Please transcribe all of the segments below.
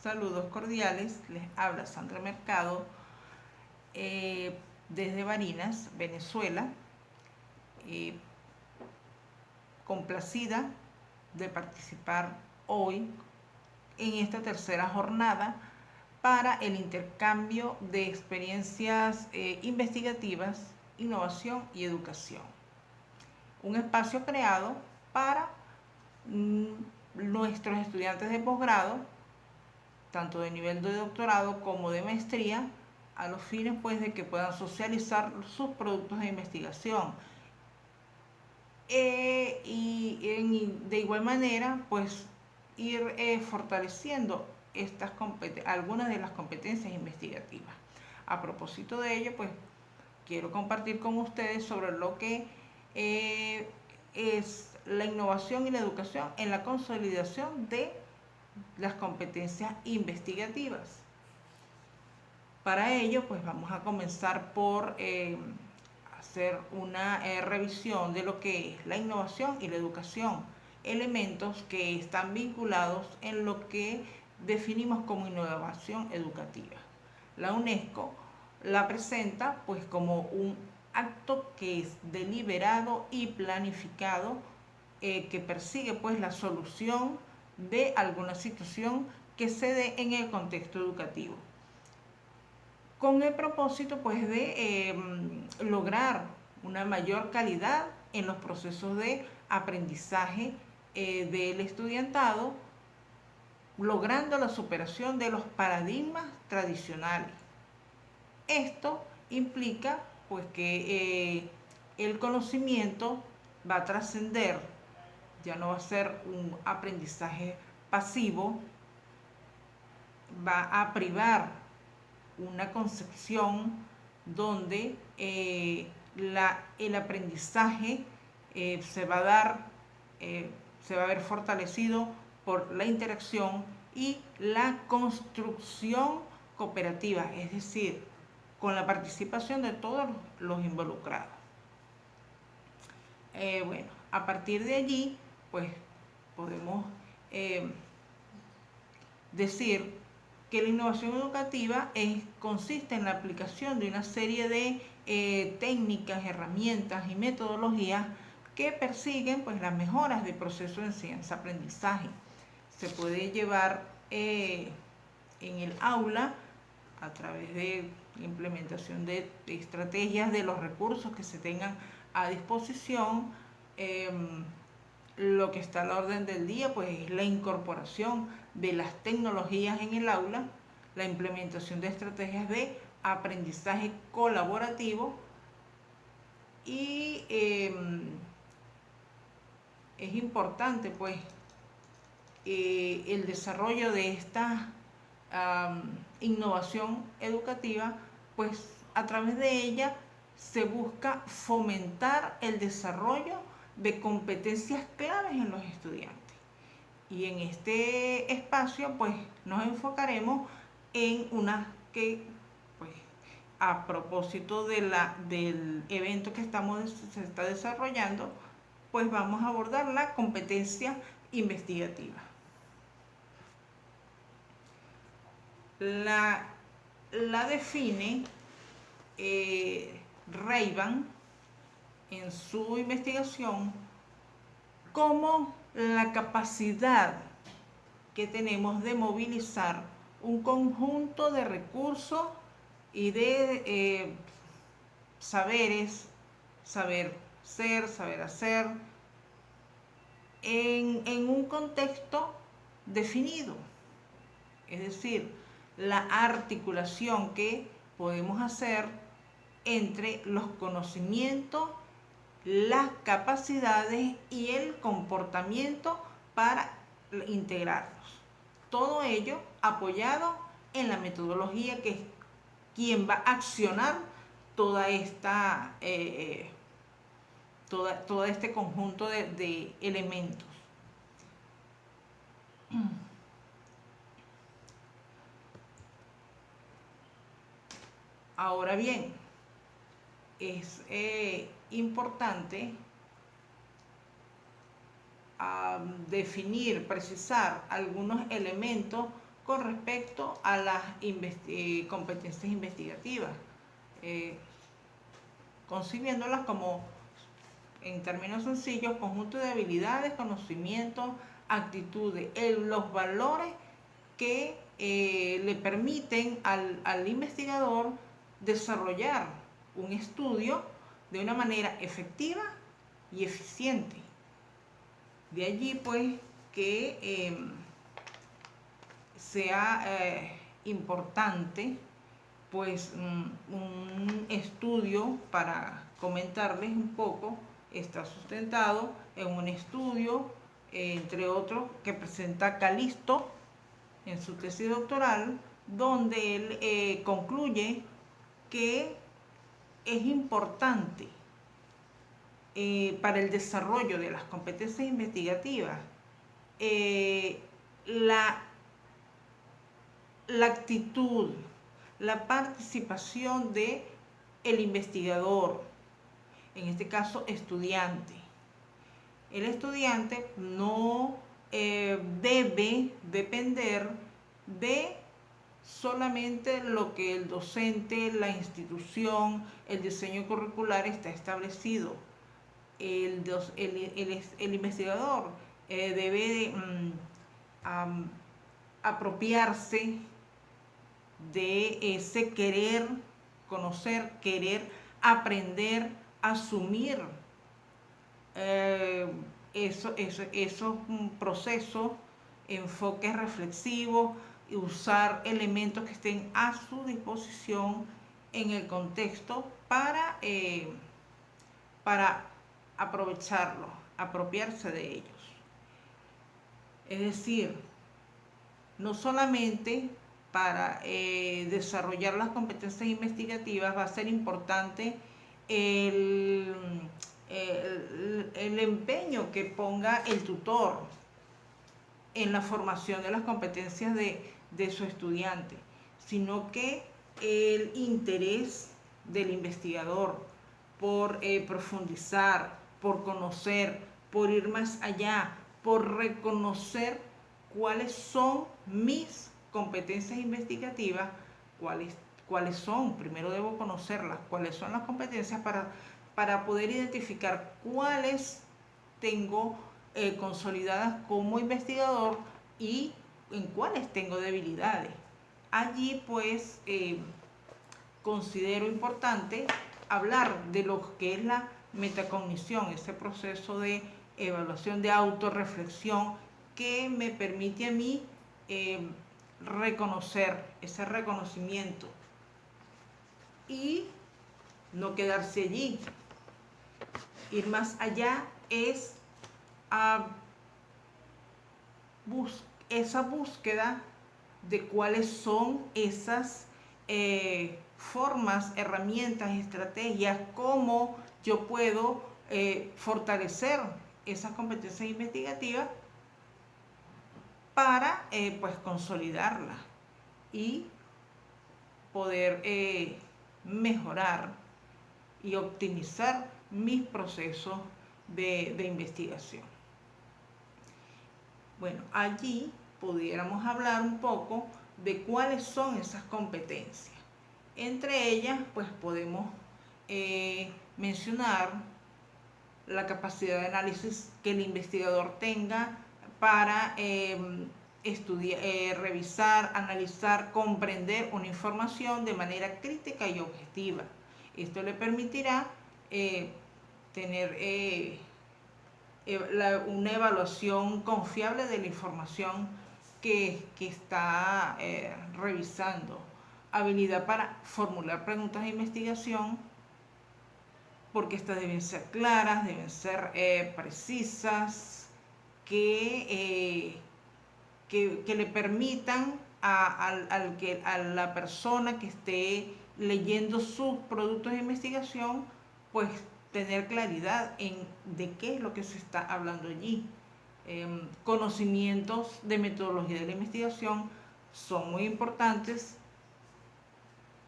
Saludos cordiales, les habla Sandra Mercado desde Barinas, Venezuela, eh, complacida de participar hoy en esta tercera jornada para el intercambio de experiencias investigativas, innovación y educación. Un espacio creado para nuestros estudiantes de posgrado, tanto de nivel de doctorado como de maestría, a los fines pues de que puedan socializar sus productos de investigación. Y de igual manera pues ir fortaleciendo algunas de las competencias investigativas. A propósito de ello, pues quiero compartir con ustedes sobre lo que es la innovación y la educación en la consolidación de las competencias investigativas. Para ello, pues vamos a comenzar por hacer una revisión de lo que es la innovación y la educación, elementos que están vinculados en lo que definimos como innovación educativa. La UNESCO la presenta pues como un acto que es deliberado y planificado, que persigue pues la solución de alguna situación que se dé en el contexto educativo, con el propósito pues de lograr una mayor calidad en los procesos de aprendizaje del estudiantado, logrando la superación de los paradigmas tradicionales. Esto implica pues que el conocimiento va a trascender, ya no va a ser un aprendizaje pasivo, va a privar una concepción donde el aprendizaje se va a ver fortalecido por la interacción y la construcción cooperativa, es decir, con la participación de todos los involucrados. Bueno, a partir de allí, pues podemos decir que la innovación educativa consiste en la aplicación de una serie de técnicas, herramientas y metodologías que persiguen pues, las mejoras del proceso de enseñanza-aprendizaje. Se puede llevar en el aula a través de la implementación de estrategias, de los recursos que se tengan a disposición. Lo que está a la orden del día pues es la incorporación de las tecnologías en el aula, la implementación de estrategias de aprendizaje colaborativo y es importante pues el desarrollo de esta innovación educativa, pues a través de ella se busca fomentar el desarrollo de competencias claves en los estudiantes. Y en este espacio pues nos enfocaremos en una que pues a propósito del evento que se está desarrollando, pues vamos a abordar la competencia investigativa. La define Reiban en su investigación como la capacidad que tenemos de movilizar un conjunto de recursos y de saberes, saber ser, saber hacer, en un contexto definido. Es decir, la articulación que podemos hacer entre los conocimientos, las capacidades y el comportamiento para integrarlos. Todo ello apoyado en la metodología que es quien va a accionar toda esta todo este conjunto de elementos. Ahora bien, es importante definir, precisar algunos elementos con respecto a las competencias investigativas, concibiéndolas como, en términos sencillos, conjunto de habilidades, conocimientos, actitudes, los valores que le permiten al investigador desarrollar un estudio de una manera efectiva y eficiente. De allí pues que sea importante pues un estudio, para comentarles un poco, está sustentado en un estudio, entre otros, que presenta Calisto en su tesis doctoral, donde él concluye que es importante para el desarrollo de las competencias investigativas la actitud, la participación de el investigador, en este caso estudiante. El estudiante no debe depender de solamente lo que el docente, la institución, el diseño curricular está establecido. El investigador debe apropiarse de ese querer conocer, querer aprender, asumir esos procesos, enfoques reflexivos, y usar elementos que estén a su disposición en el contexto para aprovecharlos, apropiarse de ellos. Es decir, no solamente para desarrollar las competencias investigativas va a ser importante el empeño que ponga el tutor en la formación de las competencias de su estudiante, sino que el interés del investigador por profundizar, por conocer, por ir más allá, por reconocer cuáles son mis competencias investigativas, cuáles son, primero debo conocerlas, cuáles son las competencias para poder identificar cuáles tengo consolidadas como investigador y en cuáles tengo debilidades. Allí pues considero importante hablar de lo que es la metacognición, ese proceso de evaluación, de autorreflexión que me permite a mí reconocer, ese reconocimiento, y no quedarse allí. Ir más allá es esa búsqueda de cuáles son esas formas, herramientas, estrategias, cómo yo puedo fortalecer esas competencias investigativas para pues consolidarlas y poder mejorar y optimizar mis procesos de investigación. Bueno, allí pudiéramos hablar un poco de cuáles son esas competencias. Entre ellas, pues podemos mencionar la capacidad de análisis que el investigador tenga para estudiar, revisar, analizar, comprender una información de manera crítica y objetiva. Esto le permitirá tener una evaluación confiable de la información que está revisando. Habilidad para formular preguntas de investigación, porque estas deben ser claras, deben ser precisas, que le permitan a la persona que esté leyendo sus productos de investigación, pues tener claridad en de qué es lo que se está hablando allí. Conocimientos de metodología de la investigación son muy importantes.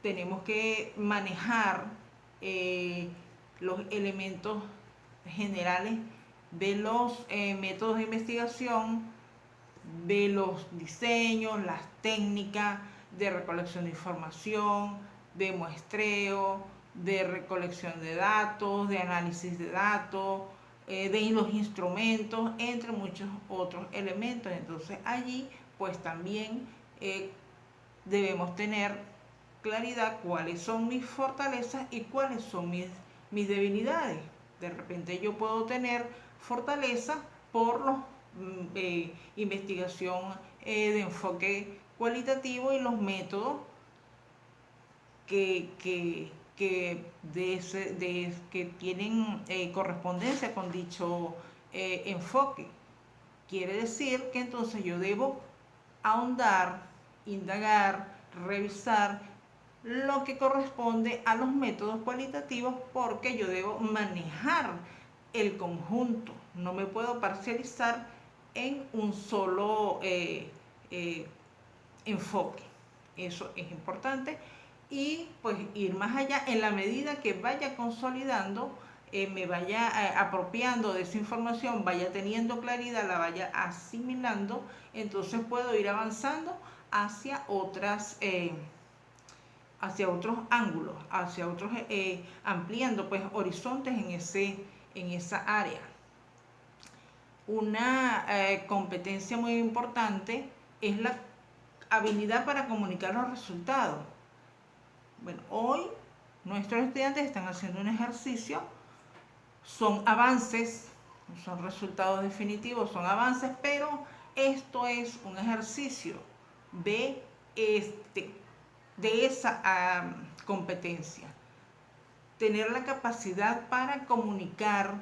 Tenemos que manejar los elementos generales de los métodos de investigación, de los diseños, las técnicas de recolección de información, de muestreo, de recolección de datos, de análisis de datos, de los instrumentos, entre muchos otros elementos. Entonces allí pues también debemos tener claridad cuáles son mis fortalezas y cuáles son mis debilidades. De repente yo puedo tener fortaleza por los investigación de enfoque cualitativo y los métodos que tienen correspondencia con dicho enfoque. Quiere decir que entonces yo debo ahondar, indagar, revisar lo que corresponde a los métodos cualitativos, porque yo debo manejar el conjunto, no me puedo parcializar en un solo enfoque. Eso es importante, y pues ir más allá en la medida que vaya consolidando, me vaya apropiando de esa información, vaya teniendo claridad, la vaya asimilando, entonces puedo ir avanzando hacia hacia otros ángulos, hacia otros, ampliando pues horizontes en esa área. Una competencia muy importante es la habilidad para comunicar los resultados. Bueno, hoy nuestros estudiantes están haciendo un ejercicio, son avances, no son resultados definitivos, son avances, pero esto es un ejercicio de, de esa competencia. Tener la capacidad para comunicar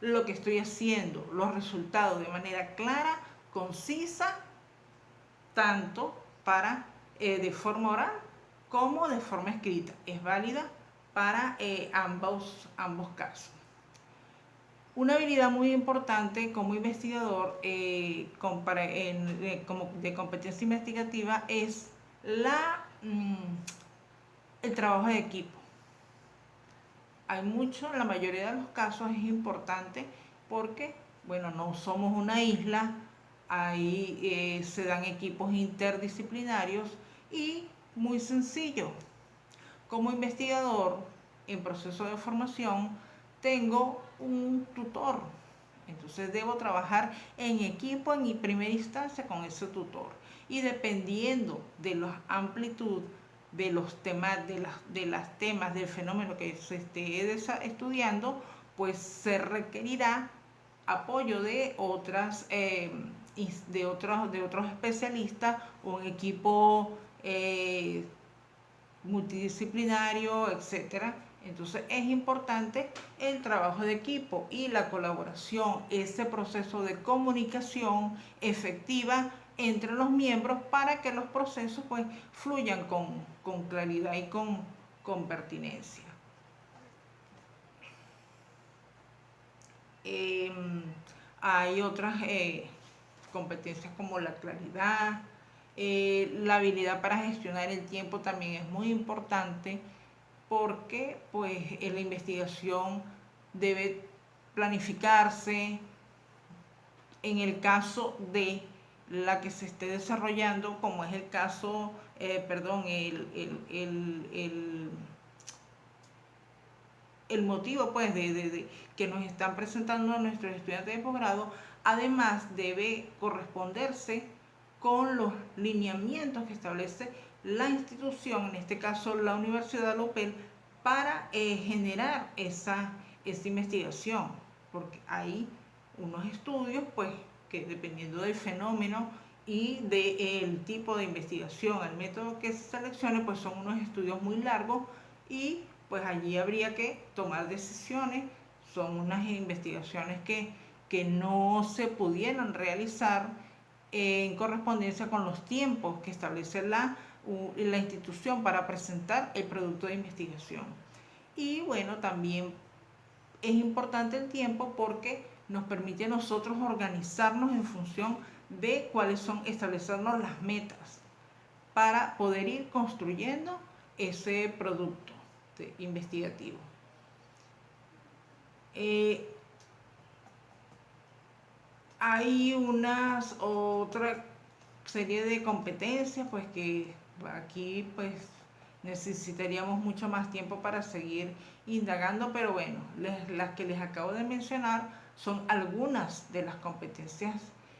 lo que estoy haciendo, los resultados de manera clara, concisa, tanto para de forma oral como de forma escrita. Es válida para ambos casos. Una habilidad muy importante como investigador de competencia investigativa es el trabajo de equipo. En la mayoría de los casos es importante porque, bueno, no somos una isla, ahí se dan equipos interdisciplinarios y muy sencillo. Como investigador en proceso de formación tengo un tutor, entonces debo trabajar en equipo en primera instancia con ese tutor, y dependiendo de la amplitud de los temas, temas del fenómeno que se esté estudiando, pues se requerirá apoyo de otros especialistas, un equipo multidisciplinario, etcétera. Entonces es importante el trabajo de equipo y la colaboración, ese proceso de comunicación efectiva entre los miembros para que los procesos pues fluyan con claridad y con pertinencia. Hay otras competencias como la claridad, la habilidad para gestionar el tiempo también es muy importante, porque pues en la investigación debe planificarse. En el caso de la que se esté desarrollando, como es el caso, el motivo pues que nos están presentando nuestros estudiantes de posgrado, además debe corresponderse con los lineamientos que establece la institución, en este caso la Universidad de la UPEL, para generar esa investigación, porque hay unos estudios pues que, dependiendo del fenómeno y del tipo de investigación, el método que se seleccione, pues son unos estudios muy largos, y pues allí habría que tomar decisiones. Son unas investigaciones que no se pudieran realizar en correspondencia con los tiempos que establece la institución para presentar el producto de investigación. Y bueno, también es importante el tiempo porque nos permite a nosotros organizarnos en función de cuáles son, establecernos las metas para poder ir construyendo ese producto investigativo. Hay otra serie de competencias, pues que aquí pues necesitaríamos mucho más tiempo para seguir indagando, pero bueno, las que les acabo de mencionar son algunas de las competencias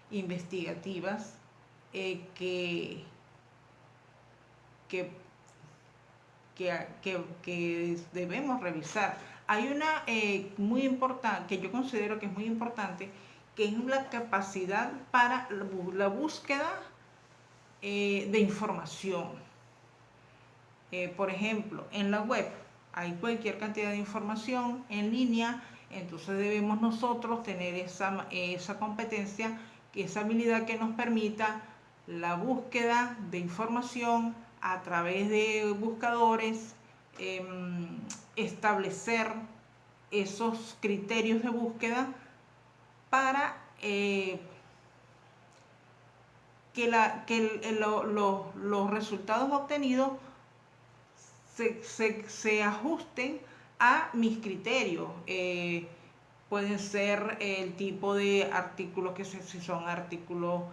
investigativas que, que, que debemos revisar. Hay una muy importante, que yo considero que es muy importante, que es la capacidad para la búsqueda de información. Por ejemplo, en la web hay cualquier cantidad de información en línea, entonces debemos nosotros tener esa competencia, esa habilidad que nos permita la búsqueda de información a través de buscadores, establecer esos criterios de búsqueda para que los resultados obtenidos se ajusten a mis criterios. Pueden ser el tipo de artículos, si son artículos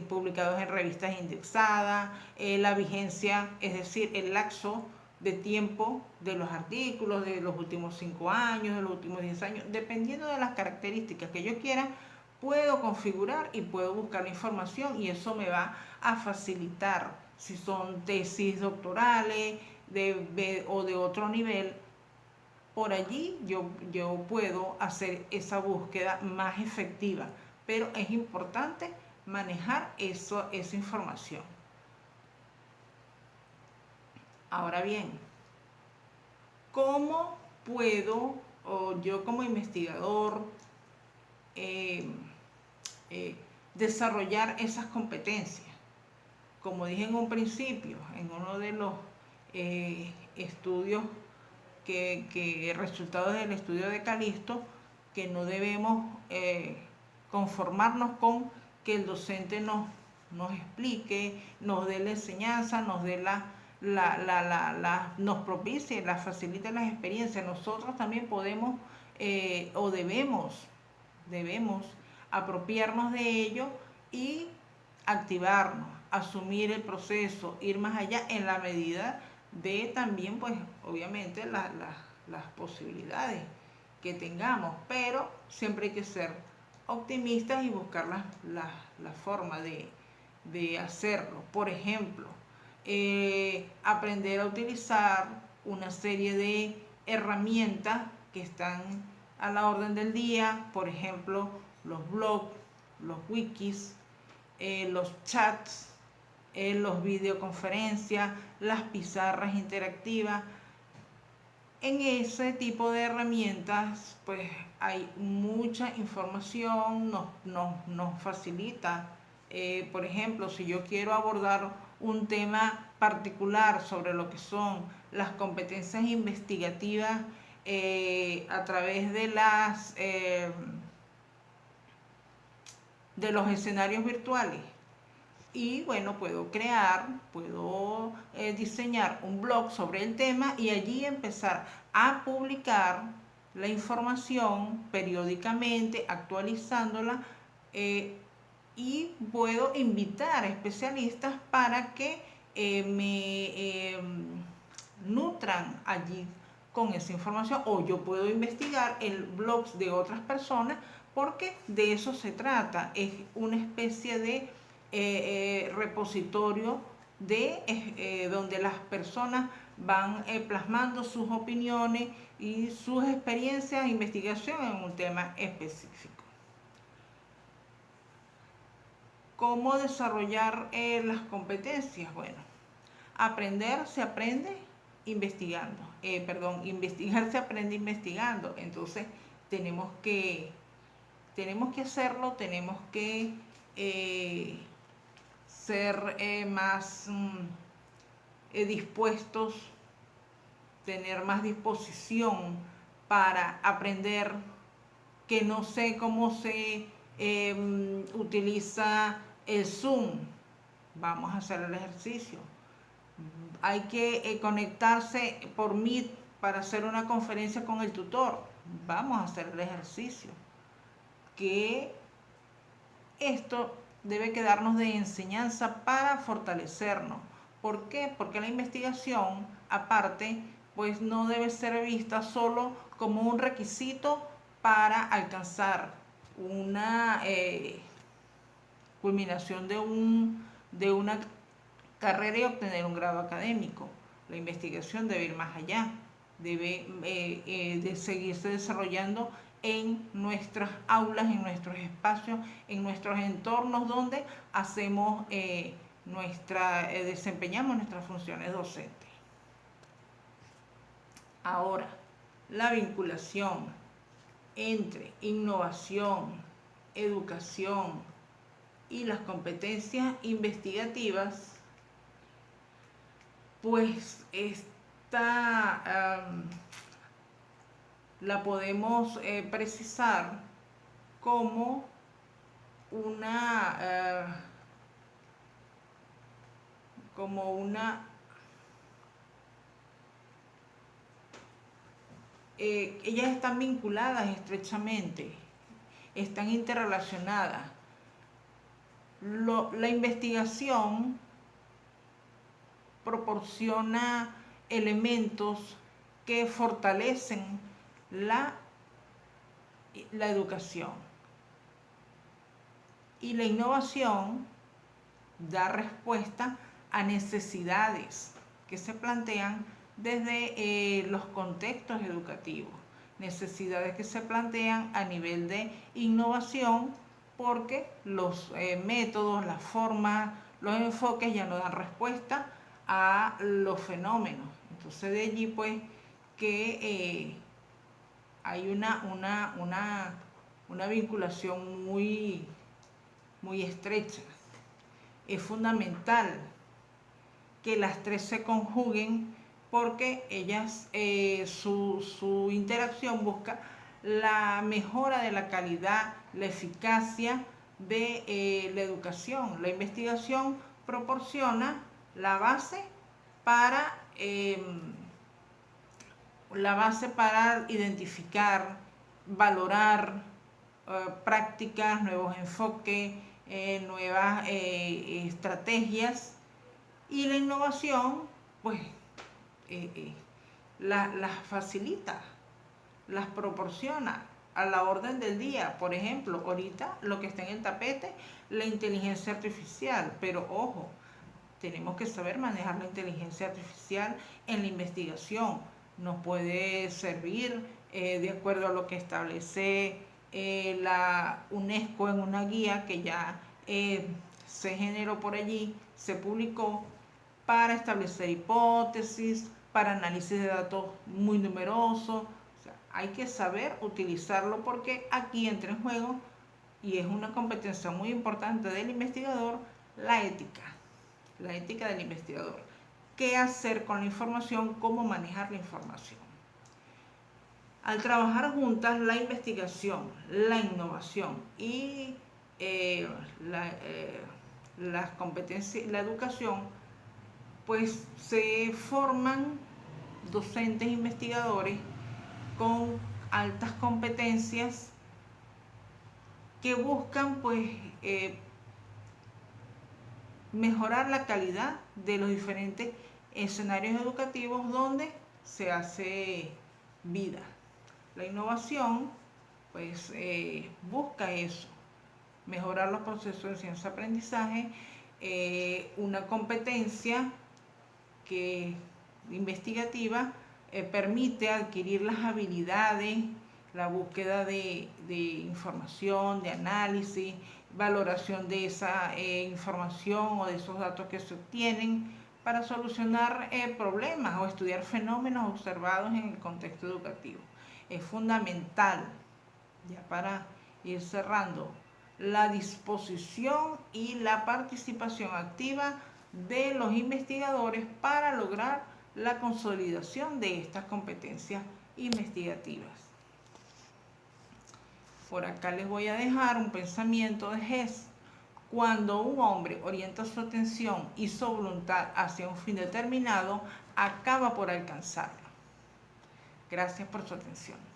publicados en revistas indexadas, la vigencia, es decir, el lapso de tiempo de los artículos, de los últimos 5 años, de los últimos 10 años, dependiendo de las características que yo quiera, puedo configurar y puedo buscar la información, y eso me va a facilitar, si son tesis doctorales o de otro nivel. Por allí yo puedo hacer esa búsqueda más efectiva, pero es importante manejar esa información. Ahora bien, ¿cómo puedo, o yo como investigador, desarrollar esas competencias? Como dije en un principio, en uno de los estudios resultados del estudio de Calisto, que no debemos conformarnos con que el docente nos explique, nos dé la enseñanza, nos dé nos propicie, facilite las experiencias. Nosotros también podemos o debemos apropiarnos de ello y activarnos, asumir el proceso, ir más allá en la medida de también, pues obviamente las posibilidades que tengamos, pero siempre hay que ser optimistas y buscar la forma de hacerlo. Por ejemplo, aprender a utilizar una serie de herramientas que están a la orden del día, por ejemplo, los blogs, los wikis, los chats, los videoconferencias, las pizarras interactivas. En ese tipo de herramientas pues hay mucha información, nos facilita. Por ejemplo, si yo quiero abordar un tema particular sobre lo que son las competencias investigativas a través de los escenarios virtuales, y bueno, puedo diseñar un blog sobre el tema y allí empezar a publicar la información periódicamente, actualizándola, y puedo invitar a especialistas para que me nutran allí con esa información, o yo puedo investigar el blogs de otras personas, porque de eso se trata. Es una especie de repositorio donde las personas van plasmando sus opiniones y sus experiencias de investigación en un tema específico. ¿Cómo desarrollar las competencias? Bueno, aprender se aprende investigando. Investigar se aprende investigando. Entonces tenemos que hacerlo, tenemos que ser más dispuestos, tener más disposición para aprender, que no sé cómo se utiliza el Zoom. Vamos a hacer el ejercicio. Hay que conectarse por Meet para hacer una conferencia con el tutor. Vamos a hacer el ejercicio. ¿Qué Esto debe quedarnos de enseñanza para fortalecernos. ¿Por qué? Porque la investigación, aparte, pues no debe ser vista solo como un requisito para alcanzar una culminación de una carrera y obtener un grado académico. La investigación debe ir más allá, debe de seguirse desarrollando en nuestras aulas, en nuestros espacios, en nuestros entornos donde hacemos desempeñamos nuestras funciones docentes. Ahora, la vinculación entre innovación, educación y las competencias investigativas, pues esta la podemos precisar como una ellas están vinculadas estrechamente, están interrelacionadas. La investigación proporciona elementos que fortalecen la educación, y la innovación da respuesta a necesidades que se plantean desde los contextos educativos, necesidades que se plantean a nivel de innovación, porque los métodos, las formas, los enfoques ya no dan respuesta a los fenómenos. Entonces de allí pues que hay una vinculación muy estrecha. Es fundamental que las tres se conjuguen, porque ellas, su interacción busca la mejora de la calidad, la eficacia de la educación. La investigación proporciona la base para identificar, valorar prácticas, nuevos enfoques, nuevas estrategias, y la innovación pues las facilita, las proporciona a la orden del día. Por ejemplo, ahorita lo que está en el tapete, la inteligencia artificial, pero ojo, tenemos que saber manejar la inteligencia artificial en la investigación. Nos puede servir de acuerdo a lo que establece la UNESCO en una guía que ya se generó por allí, se publicó, para establecer hipótesis, para análisis de datos muy numerosos. O sea, hay que saber utilizarlo, porque aquí entra en juego, y es una competencia muy importante del investigador, la ética del investigador. ¿Qué hacer con la información? ¿Cómo manejar la información? Al trabajar juntas, la investigación, la innovación y las competencias, la educación, pues se forman docentes investigadores con altas competencias que buscan pues mejorar la calidad de los diferentes escenarios educativos donde se hace vida. La innovación pues busca eso, mejorar los procesos de ciencia-aprendizaje, una competencia que investigativa permite adquirir las habilidades, la búsqueda de información, de análisis, valoración de esa información o de esos datos que se obtienen para solucionar problemas o estudiar fenómenos observados en el contexto educativo. Es fundamental, ya para ir cerrando, la disposición y la participación activa de los investigadores para lograr la consolidación de estas competencias investigativas. Por acá les voy a dejar un pensamiento de Hess. Cuando un hombre orienta su atención y su voluntad hacia un fin determinado, acaba por alcanzarlo. Gracias por su atención.